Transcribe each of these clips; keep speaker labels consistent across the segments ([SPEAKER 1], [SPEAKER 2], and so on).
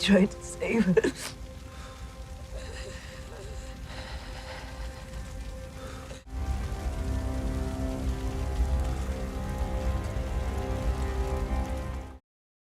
[SPEAKER 1] tried to save her.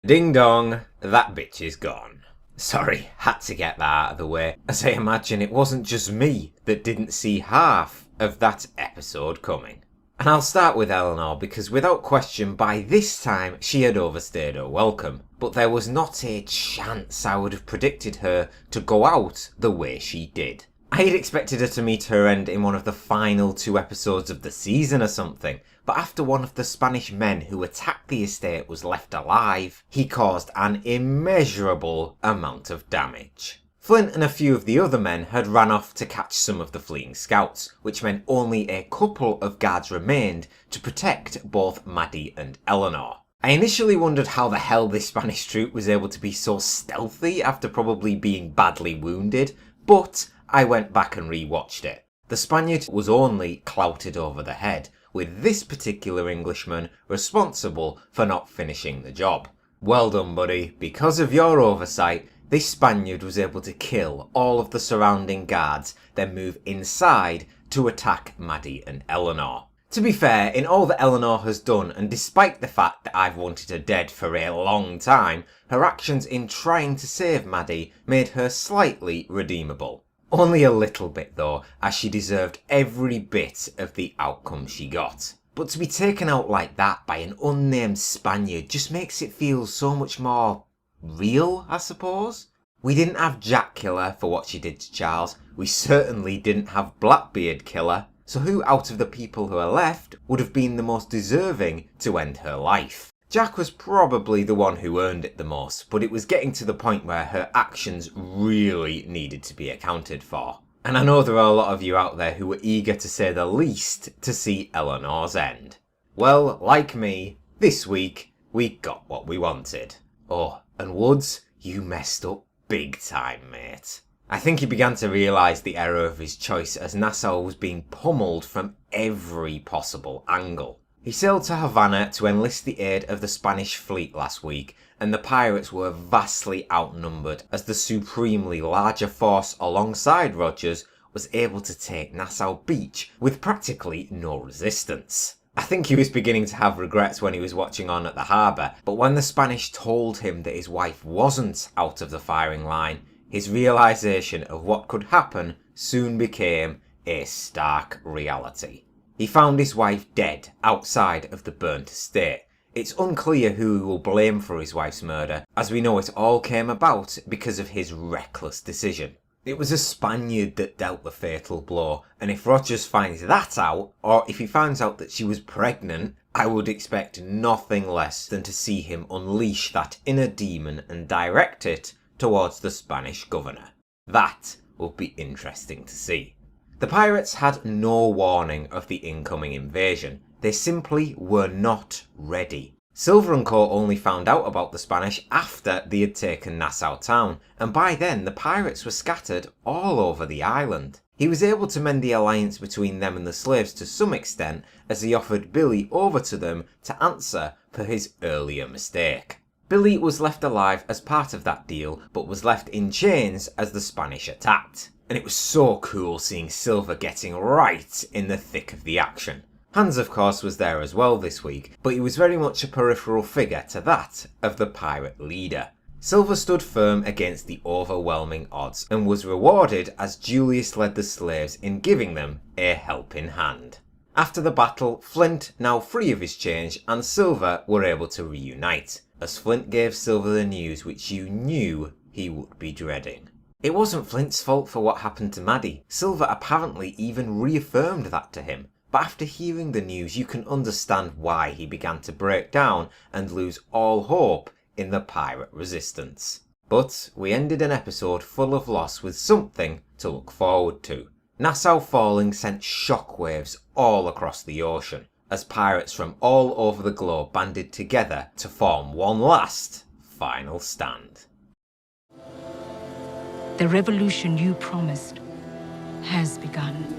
[SPEAKER 2] Ding dong, that bitch is gone. Sorry, had to get that out of the way, as I imagine it wasn't just me that didn't see half of that episode coming. And I'll start with Eleanor because without question by this time she had overstayed her welcome, but there was not a chance I would have predicted her to go out the way she did. I had expected her to meet her end in one of the final 2 episodes of the season or something, but after one of the Spanish men who attacked the estate was left alive, he caused an immeasurable amount of damage. Flint and a few of the other men had ran off to catch some of the fleeing scouts, which meant only a couple of guards remained to protect both Maddie and Eleanor. I initially wondered how the hell this Spanish troop was able to be so stealthy after probably being badly wounded, but I went back and rewatched it. The Spaniard was only clouted over the head, with this particular Englishman responsible for not finishing the job. Well done, buddy. Because of your oversight, this Spaniard was able to kill all of the surrounding guards, then move inside to attack Maddie and Eleanor. To be fair, in all that Eleanor has done, and despite the fact that I've wanted her dead for a long time, her actions in trying to save Maddie made her slightly redeemable. Only a little bit though, as she deserved every bit of the outcome she got. But to be taken out like that by an unnamed Spaniard just makes it feel so much more real, I suppose. We didn't have Jack kill her for what she did to Charles. We certainly didn't have Blackbeard kill her. So who out of the people who are left would have been the most deserving to end her life? Jack was probably the one who earned it the most, but it was getting to the point where her actions really needed to be accounted for. And I know there are a lot of you out there who were eager to say the least to see Eleanor's end. Well, like me, this week we got what we wanted. Oh, and Woods, you messed up big time, mate. I think he began to realise the error of his choice as Nassau was being pummeled from every possible angle. He sailed to Havana to enlist the aid of the Spanish fleet last week, and the pirates were vastly outnumbered as the supremely larger force alongside Rogers was able to take Nassau Beach with practically no resistance. I think he was beginning to have regrets when he was watching on at the harbour, but when the Spanish told him that his wife wasn't out of the firing line, his realisation of what could happen soon became a stark reality. He found his wife dead outside of the burnt estate. It's unclear who he will blame for his wife's murder, as we know it all came about because of his reckless decision. It was a Spaniard that dealt the fatal blow, and if Rogers finds that out, or if he finds out that she was pregnant, I would expect nothing less than to see him unleash that inner demon and direct it towards the Spanish governor. That will be interesting to see. The pirates had no warning of the incoming invasion. They simply were not ready. Silver and Co. only found out about the Spanish after they had taken Nassau town, and by then the pirates were scattered all over the island. He was able to mend the alliance between them and the slaves to some extent, as he offered Billy over to them to answer for his earlier mistake. Billy was left alive as part of that deal, but was left in chains as the Spanish attacked. And it was so cool seeing Silver getting right in the thick of the action. Hans, of course, was there as well this week, but he was very much a peripheral figure to that of the pirate leader. Silver stood firm against the overwhelming odds and was rewarded as Julius led the slaves in giving them a helping hand. After the battle, Flint, now free of his chains, and Silver were able to reunite, as Flint gave Silver the news which you knew he would be dreading. It wasn't Flint's fault for what happened to Maddie. Silver apparently even reaffirmed that to him. But after hearing the news, you can understand why he began to break down and lose all hope in the pirate resistance. But we ended an episode full of loss with something to look forward to. Nassau falling sent shockwaves all across the ocean, as pirates from all over the globe banded together to form one last, final stand.
[SPEAKER 3] The revolution you promised has begun.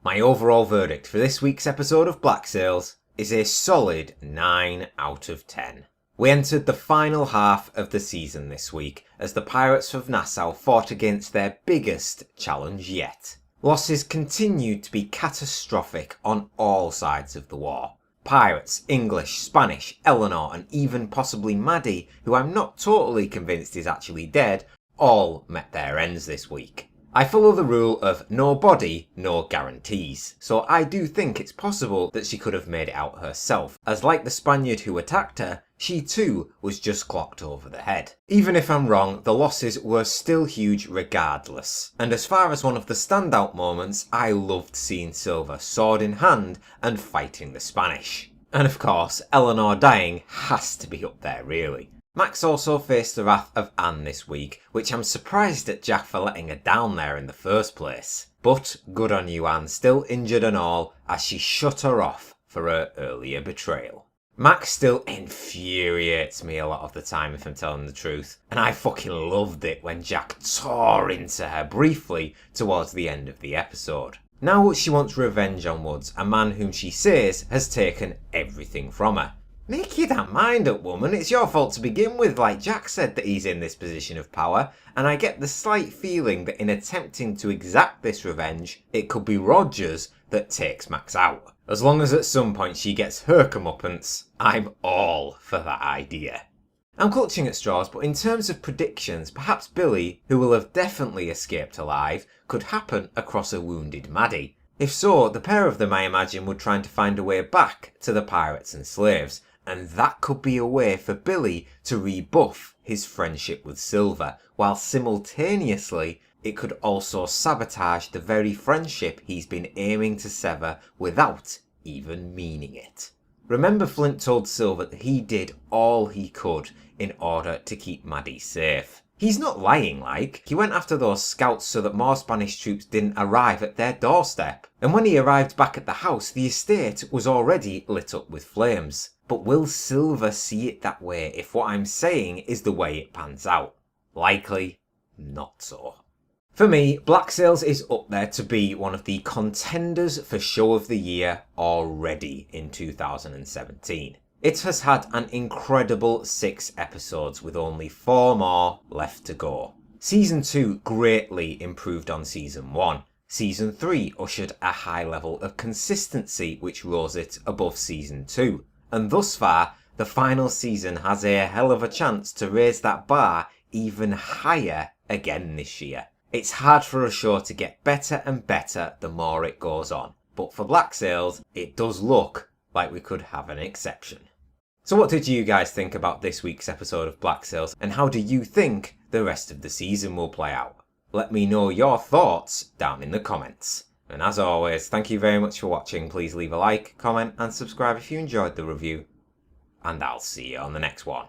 [SPEAKER 2] My overall verdict for this week's episode of Black Sails is a solid 9 out of 10. We entered the final half of the season this week as the pirates of Nassau fought against their biggest challenge yet. Losses continued to be catastrophic on all sides of the war. Pirates, English, Spanish, Eleanor and even possibly Maddie, who I'm not totally convinced is actually dead, all met their ends this week. I follow the rule of no body, no guarantees, so I do think it's possible that she could have made it out herself, as like the Spaniard who attacked her, she too was just clocked over the head. Even if I'm wrong, the losses were still huge regardless, and as far as one of the standout moments, I loved seeing Silver sword in hand and fighting the Spanish. And of course, Eleanor dying has to be up there really. Max also faced the wrath of Anne this week, which I'm surprised at Jack for letting her down there in the first place. But good on you Anne, still injured and all, as she shut her off for her earlier betrayal. Max still infuriates me a lot of the time if I'm telling the truth, and I fucking loved it when Jack tore into her briefly towards the end of the episode. Now she wants revenge on Woods, a man whom she says has taken everything from her. Make your damn mind up, woman. It's your fault to begin with, like Jack said that he's in this position of power, and I get the slight feeling that in attempting to exact this revenge, it could be Rogers that takes Max out. As long as at some point she gets her comeuppance, I'm all for that idea. I'm clutching at straws, but in terms of predictions, perhaps Billy, who will have definitely escaped alive, could happen across a wounded Maddie. If so, the pair of them I imagine would try to find a way back to the pirates and slaves. And that could be a way for Billy to rebuff his friendship with Silver, while simultaneously it could also sabotage the very friendship he's been aiming to sever without even meaning it. Remember Flint told Silver that he did all he could in order to keep Maddie safe. He's not lying like, he went after those scouts so that more Spanish troops didn't arrive at their doorstep. And when he arrived back at the house, the estate was already lit up with flames. But will Silver see it that way if what I'm saying is the way it pans out? Likely not so. For me, Black Sails is up there to be one of the contenders for Show of the Year already in 2017. It has had an incredible 6 episodes with only 4 more left to go. Season 2 greatly improved on Season 1. Season 3 ushered a high level of consistency which rose it above Season 2. And thus far, the final season has a hell of a chance to raise that bar even higher again this year. It's hard for a show to get better and better the more it goes on, but for Black Sails, it does look like we could have an exception. So what did you guys think about this week's episode of Black Sails, and how do you think the rest of the season will play out? Let me know your thoughts down in the comments. And as always, thank you very much for watching. Please leave a like, comment and subscribe if you enjoyed the review. And I'll see you on the next one.